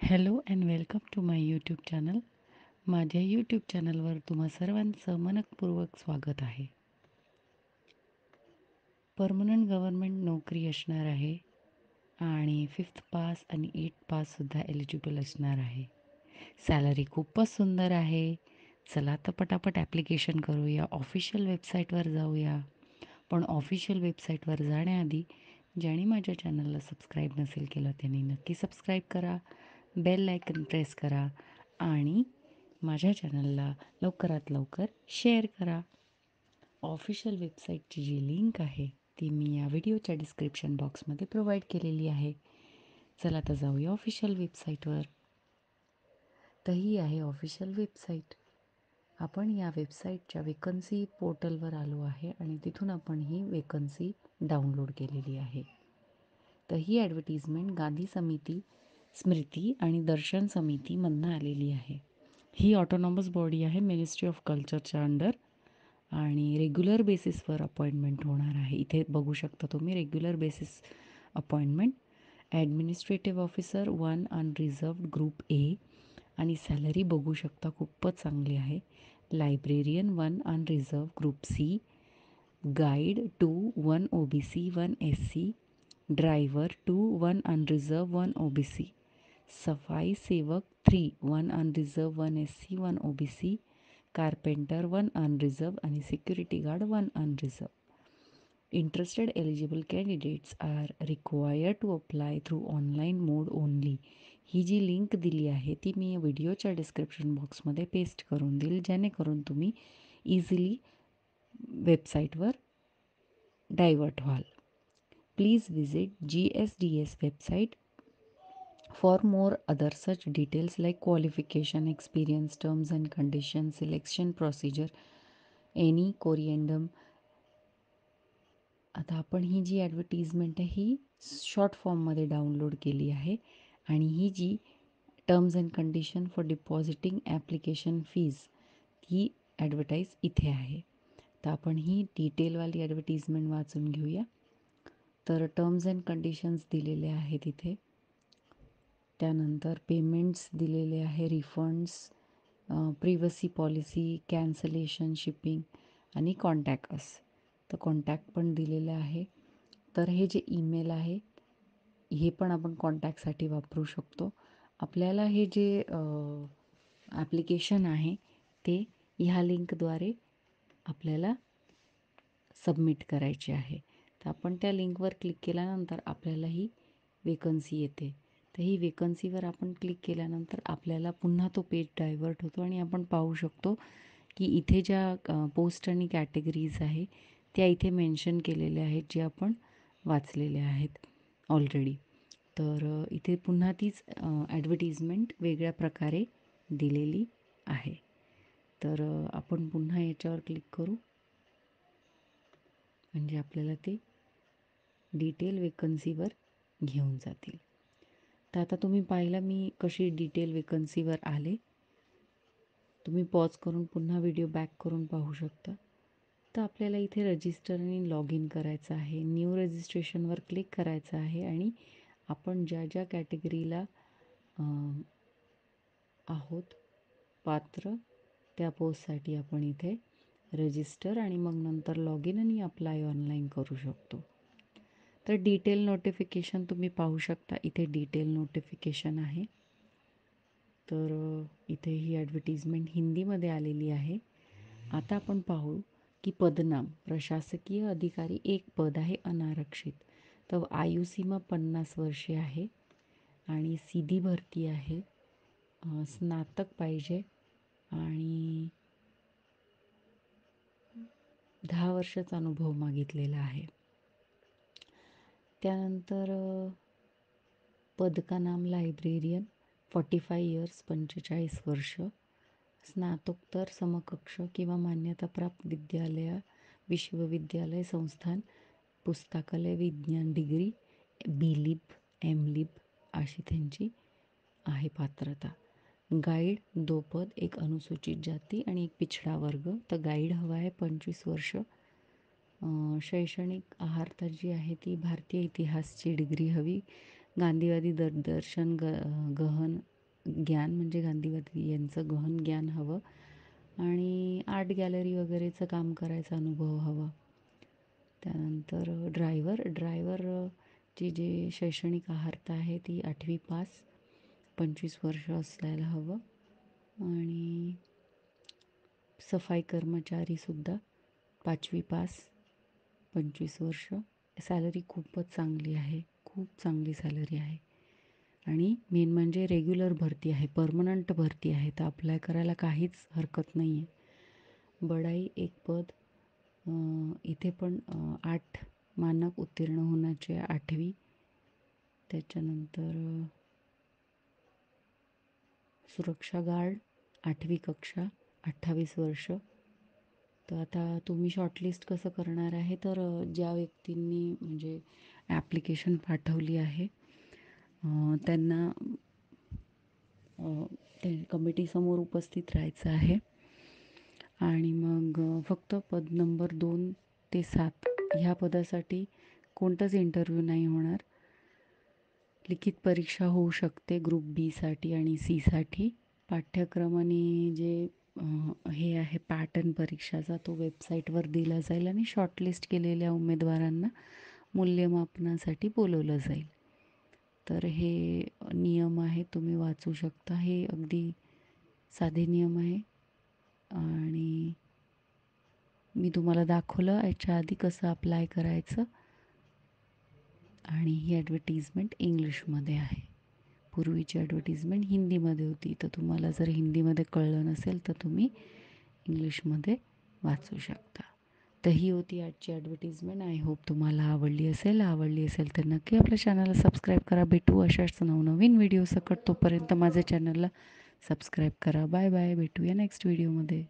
Hello and welcome to my YouTube channel. माझ्या YouTube चॅनलवर तुम्हा सर्वांचं मनपूर्वक स्वागत आहे. परमनंट गव्हर्मेंट नोकरी असणार आहे आणि 5th पास आणि 8th पाससुद्धा एलिजिबल असणार आहे. सॅलरी खूपच सुंदर आहे. चला तर पटापट ॲप्लिकेशन करूया. ऑफिशियल वेबसाईटवर जाऊया. पण ऑफिशियल वेबसाईटवर जाण्याआधी ज्याने माझ्या चॅनलला सबस्क्राईब नसेल केलं त्यांनी नक्की सबस्क्राईब करा. बेल आयकन प्रेस करा आणि माझ्या चॅनलला लवकरात लवकर शेअर करा. ऑफिशियल वेबसाईटची जी लिंक आहे ती मी या व्हिडिओच्या डिस्क्रिप्शन बॉक्समध्ये प्रोव्हाइड केलेली आहे. चला तर जाऊया ऑफिशियल वेबसाईटवर. तर ही आहे ऑफिशियल वेबसाईट. आपण या वेबसाईटच्या वेकन्सी पोर्टलवर आलो आहे आणि तिथून आपण ही वेकन्सी डाउनलोड केलेली आहे. तर ही ॲडव्हर्टिजमेंट गांधी समिती, स्मृती आणि दर्शन समितीमधनं आलेली आहे. ही ऑटोनॉमस बॉडी आहे मिनिस्ट्री ऑफ कल्चरच्या अंडर आणि रेग्युलर बेसिसवर अपॉइंटमेंट होणार आहे. इथे बघू शकता तुम्ही regular basis appointment. Administrative officer 1 unreserved group A आणि सॅलरी बघू शकता खूपच चांगली आहे. Librarian 1 unreserved group C, guide 2 1 OBC 1 SC, driver 2 1 unreserved 1 OBC, सफाई सेवक 3 1 unreserved 1 SC 1 OBC, carpenter 1 unreserved आणि security guard 1 unreserved. Interested eligible candidates are required to apply through online mode only. ही जी लिंक दिली आहे ती मी व्हिडिओच्या डिस्क्रिप्शन बॉक्समध्ये पेस्ट करून देईल, जेणेकरून तुम्ही इझिली वेबसाईटवर डायव्हर्ट व्हाल. Please visit GSDS website for more other such details like qualification, experience, terms and conditions, selection procedure, any corriendum. आता आपण ही जी ॲडव्हर्टिजमेंट आहे ही शॉर्ट फॉर्ममध्ये डाउनलोड केली आहे आणि ही जी terms and condition for depositing application fees ही ॲडव्हर्टाईज इथे आहे. तर आपण ही डिटेलवाली ॲडव्हर्टिजमेंट वाचून घेऊया. तर टर्म्स अँड कंडिशन्स दिलेले आहेत इथे. त्यानंतर पेमेंट्स दिलेले आहे, refunds, privacy policy, cancellation, shipping आणि कॉन्टॅक्ट अस. तर कॉन्टॅक्ट पण दिलेलं आहे. तर हे जे ईमेल आहे हे पण आपण कॉन्टॅक्टसाठी वापरू शकतो. आपल्याला हे जे ॲप्लिकेशन आहे ते ह्या लिंकद्वारे आपल्याला सबमिट करायचे आहे. तर आपण त्या लिंकवर क्लिक केल्यानंतर आपल्याला ही वेकन्सी येते. तर ही वेकन्सीवर आपण क्लिक केल्यानंतर आपल्याला पुन्हा तो पेज डायव्हर्ट होतो आणि आपण पाहू शकतो की इथे ज्या पोस्ट आणि कॅटेगरीज आहे त्या इथे मेन्शन केलेल्या आहेत, जे आपण वाचलेल्या आहेत ऑलरेडी. तर इथे पुन्हा तीच ॲडव्हर्टिजमेंट वेगळ्या प्रकारे दिलेली आहे. तर आपण पुन्हा याच्यावर क्लिक करू म्हणजे आपल्याला ते डिटेल वेकन्सीवर घेऊन जातील. तर आता तुम्ही पाहिलं मी कशी डिटेल वेकन्सीवर आले. तुम्ही पॉज करून पुन्हा व्हिडिओ बॅक करून पाहू शकता. तर आपल्याला इथे रजिस्टर आणि लॉग इन करायचं आहे. न्यू रजिस्ट्रेशनवर क्लिक करायचं आहे आणि आपण ज्या ज्या कॅटेगरीला आहोत पात्र त्या पोस्टसाठी आपण इथे रजिस्टर आणि मग नंतर लॉग इन आणि अप्लाय ऑनलाईन करू शकतो. तर डिटेल नोटिफिकेशन तुम्ही पाहू शकता. इथे डिटेल नोटिफिकेशन आहे. तर इथे ही ॲडव्हर्टिजमेंट हिंदीमध्ये आलेली आहे. आता आपण पाहू की पदनाम प्रशासकीय अधिकारी एक पद आहे अनारक्षित. तर आयुसीमा 50 वर्षे आहे आणि सीधी भरती आहे. स्नातक पाहिजे आणि 10 वर्षाचा अनुभव मागितलेला आहे. त्यानंतर पद का नाम लायब्रेरियन 45 इयर्स 45 वर्ष, स्नातकोत्तर समकक्ष किंवा मान्यताप्राप्त विद्यालय, विश्वविद्यालय, संस्थान, पुस्तकालय, विज्ञान डिग्री, B.Lib, M.Lib अशी त्यांची आहे पात्रता. गाईड 2 पद, एक अनुसूचित जाती आणि एक पिछडा वर्ग. तर गाईड हवा आहे 25 वर्ष. शैक्षणिक अर्हता जी आहे ती भारतीय इतिहासची डिग्री हवी. गांधीवादी दर्शन गहन ज्ञान म्हणजे गांधीवादी यांचं गहन ज्ञान हवं आणि आर्ट गॅलरी वगैरेचं काम करायचा अनुभव हवा. त्यानंतर ड्रायव्हरची जे शैक्षणिक अर्हता आहे ती 8वी पास, 25 वर्ष असायला हवं. आणि सफाई कर्मचारीसुद्धा 5वी पास, 25 वर्ष. सॅलरी खूपच चांगली आहे, खूप चांगली सॅलरी आहे. आणि मेन म्हणजे रेग्युलर भरती आहे, परमनंट भरती आहे, तर अप्लाय करायला काहीच हरकत नाही आहे. बढाई एक पद, इथे पण 8 मानक उत्तीर्ण होण्याचे 8वी. त्याच्यानंतर सुरक्षा गार्ड 8वी कक्षा, 28 वर्ष. तर आता तुम्ही शॉर्टलिस्ट कसं करणार आहे, तर ज्या व्यक्तींनी म्हणजे ॲप्लिकेशन पाठवली आहे त्यांना ते कमिटीसमोर उपस्थित राहायचं आहे. आणि मग फक्त पद नंबर 2 ते 7 ह्या पदासाठी कोणताच इंटरव्ह्यू नाही होणार. लिखित परीक्षा होऊ शकते ग्रुप बीसाठी आणि सीसाठी. पाठ्यक्रम आणि जे हे आहे पॅटर्न परीक्षाचा तो वेबसाईटवर दिला जाईल आणि शॉर्टलिस्ट केलेल्या उमेदवारांना मूल्यमापनासाठी बोलवलं जाईल. तर हे नियम आहे, तुम्ही वाचू शकता. हे अगदी साधे नियम आहे आणि मी तुम्हाला दाखवलं याच्या आधी कसं अप्लाय करायचं. आणि ही ॲडव्हर्टिजमेंट इंग्लिशमध्ये आहे. पूर्वीची ॲडव्हर्टिजमेंट हिंदीमध्ये होती, तर तुम्हाला जर हिंदीमध्ये कळलं नसेल तर तुम्ही इंग्लिशमध्ये वाचू शकता. तर ही होती आजची ॲडव्हर्टिजमेंट. आय होप तुम्हाला आवडली असेल तर नक्की आपल्या चॅनलला सबस्क्राईब करा. भेटू अशाच नवनवीन व्हिडिओ सकट. तोपर्यंत माझ्या चॅनलला सबस्क्राईब करा. Bye bye. भेटूया नेक्स्ट व्हिडिओमध्ये.